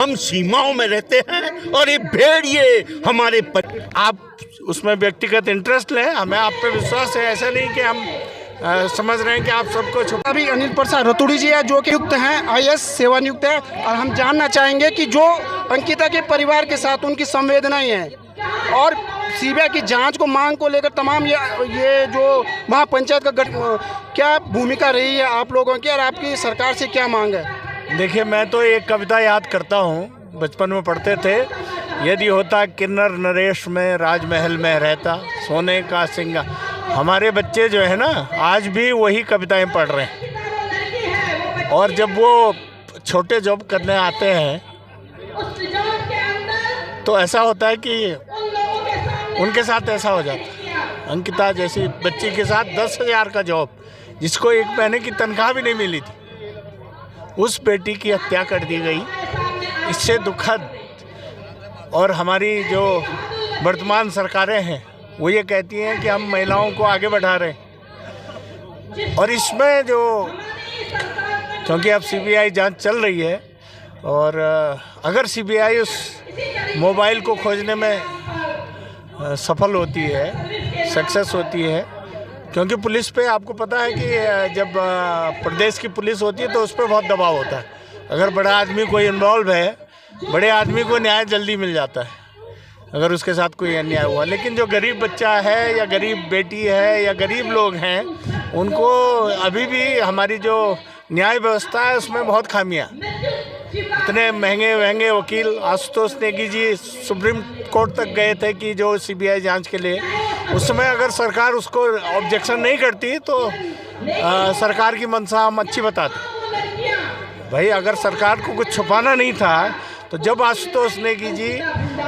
हम सीमाओं में रहते हैं और ये भेड़िए हमारे आप उसमें व्यक्तिगत इंटरेस्ट लें, हमें आप पे विश्वास है। ऐसा नहीं कि हम समझ रहे हैं कि आप सबको छुपा। अभी अनिल प्रसाद रतूड़ी जी है जो कि युक्त हैं, आईएएस सेवानियुक्त है, और हम जानना चाहेंगे कि जो अंकिता के परिवार के साथ उनकी संवेदनाएं हैं और सीबीआई की जांच को मांग को लेकर तमाम ये जो महापंचायत का क्या भूमिका रही है आप लोगों की और आपकी सरकार से क्या मांग है? देखिए, मैं तो एक कविता याद करता हूँ, बचपन में पढ़ते थे, यदि होता किन्नर नरेश में राजमहल में रहता सोने का सिंगा। हमारे बच्चे जो है ना आज भी वही कविताएं पढ़ रहे हैं, और जब वो छोटे जॉब करने आते हैं तो ऐसा होता है कि उनके साथ ऐसा हो जाता है। अंकिता जैसी बच्ची के साथ 10,000 का जॉब, जिसको 1 महीने की तनख्वाह भी नहीं मिली थी, उस बेटी की हत्या कर दी गई। इससे दुखद। और हमारी जो वर्तमान सरकारें हैं वो ये कहती हैं कि हम महिलाओं को आगे बढ़ा रहे हैं, और इसमें जो क्योंकि अब सीबीआई जांच चल रही है, और अगर सीबीआई उस मोबाइल को खोजने में सफल होती है, सक्सेस होती है, क्योंकि पुलिस पे आपको पता है कि जब प्रदेश की पुलिस होती है तो उस पर बहुत दबाव होता है। अगर बड़ा आदमी कोई इन्वॉल्व है, बड़े आदमी को न्याय जल्दी मिल जाता है अगर उसके साथ कोई अन्याय हुआ। लेकिन जो गरीब बच्चा है या गरीब बेटी है या गरीब लोग हैं, उनको अभी भी हमारी जो न्याय व्यवस्था है उसमें बहुत खामियां। इतने महंगे वकील आशुतोष नेगी जी सुप्रीम कोर्ट तक गए थे कि जो सीबीआई जांच के लिए, उस समय अगर सरकार उसको ऑब्जेक्शन नहीं करती तो सरकार की मंशा हम अच्छी बताते। भाई, अगर सरकार को कुछ छुपाना नहीं था तो जब आशुतोष नेगी जी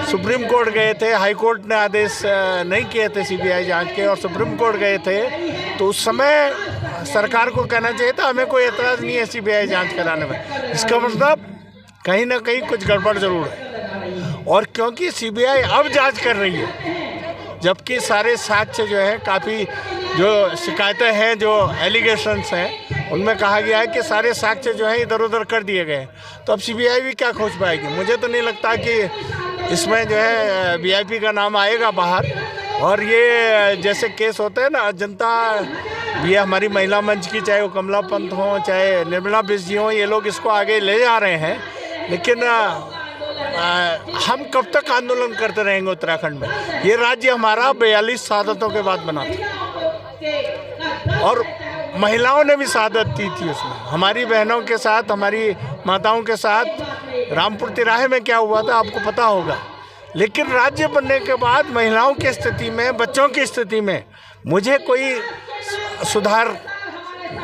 सुप्रीम कोर्ट गए थे, हाई कोर्ट ने आदेश नहीं किए थे सीबीआई जांच के, और सुप्रीम कोर्ट गए थे, तो उस समय सरकार को कहना चाहिए था हमें कोई एतराज़ नहीं है सीबीआई जांच कराने में। इसका मतलब कहीं ना कहीं कुछ गड़बड़ ज़रूर है। और क्योंकि सीबीआई अब जांच कर रही है, जबकि सारे साक्ष्य जो है, काफ़ी जो शिकायतें हैं, जो एलिगेशंस हैं, उनमें कहा गया है कि सारे साक्ष्य जो हैं इधर उधर कर दिए गए हैं, तो अब सीबीआई भी क्या खोज पाएगी? मुझे तो नहीं लगता कि इसमें जो है वीआईपी का नाम आएगा बाहर। और ये जैसे केस होते हैं ना, जनता, ये हमारी महिला मंच की, चाहे वो कमला पंत हो, चाहे निर्मला बिस जी हो, ये लोग इसको आगे ले जा रहे हैं। लेकिन हम कब तक आंदोलन करते रहेंगे उत्तराखंड में? ये राज्य हमारा 42 शहादतों के बाद बना था, और महिलाओं ने भी शहादत दी थी उसमें। हमारी बहनों के साथ, हमारी माताओं के साथ रामपुर तिराहे में क्या हुआ था आपको पता होगा। लेकिन राज्य बनने के बाद महिलाओं की स्थिति में, बच्चों की स्थिति में मुझे कोई सुधार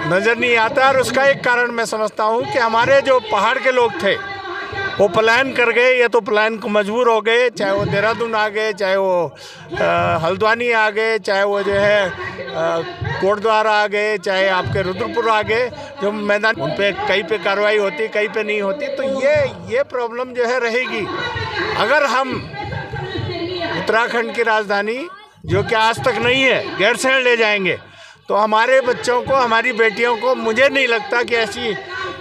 नज़र नहीं आता। और उसका एक कारण मैं समझता हूँ कि हमारे जो पहाड़ के लोग थे वो पलायन कर गए, या तो पलायन को मजबूर हो गए, चाहे वो देहरादून आ गए, चाहे वो हल्द्वानी आ गए, चाहे वो जो है कोटद्वार आ गए, चाहे आपके रुद्रपुर आ गए, जो मैदान, उन पे कहीं पे कार्रवाई होती, कहीं पे नहीं होती। तो ये प्रॉब्लम जो है रहेगी। अगर हम उत्तराखंड की राजधानी, जो कि आज तक नहीं है, गैरसैंण ले जाएंगे, तो हमारे बच्चों को, हमारी बेटियों को, मुझे नहीं लगता कि ऐसी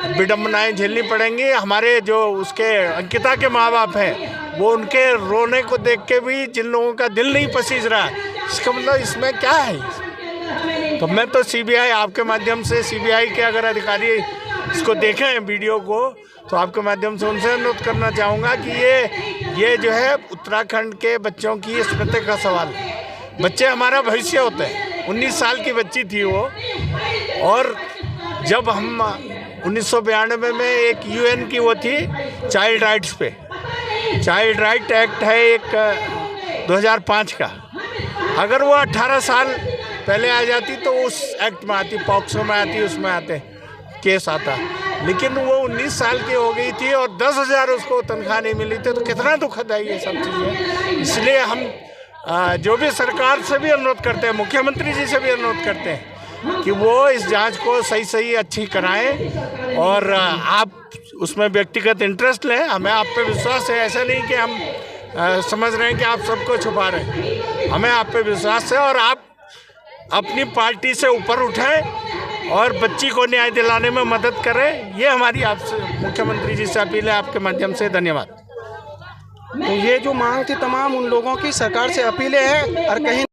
विडंबनाएं झेलनी पड़ेंगी। हमारे जो उसके अंकिता के माँ बाप हैं, वो उनके रोने को देख के भी जिन लोगों का दिल नहीं पसीज रहा, इसका मतलब इसमें क्या है? तो मैं तो सीबीआई, आपके माध्यम से सीबीआई के अगर अधिकारी इसको देखें वीडियो को, तो आपके माध्यम से उनसे अनुरोध करना चाहूँगा कि ये जो है उत्तराखंड के बच्चों की स्मृति का सवाल है। बच्चे हमारा भविष्य होते हैं। 19 साल की बच्ची थी वो, और जब हम 1992 में एक यूएन की वो थी चाइल्ड राइट्स पे, चाइल्ड राइट एक्ट है एक 2005 का, अगर वो 18 साल पहले आ जाती तो उस एक्ट में आती, पॉक्सो में आती, उसमें आते केस आता। लेकिन वो 19 साल की हो गई थी और 10,000 उसको तनख्वाह नहीं मिली थी, तो कितना दुखद है ये सब चीज़ें। इसलिए हम जो भी सरकार से भी अनुरोध करते हैं, मुख्यमंत्री जी से भी अनुरोध करते हैं कि वो इस जांच को सही अच्छी कराएं, और आप उसमें व्यक्तिगत इंटरेस्ट लें, हमें आप पे विश्वास है। ऐसा नहीं कि हम समझ रहे हैं कि आप सबको छुपा रहे हैं, हमें आप पे विश्वास है, और आप अपनी पार्टी से ऊपर उठें और बच्ची को न्याय दिलाने में मदद करें। ये हमारी आपसे मुख्यमंत्री जी से अपील है, आपके माध्यम से। धन्यवाद। तो ये जो मांग थी तमाम उन लोगों की सरकार से अपीलें हैं और कहीं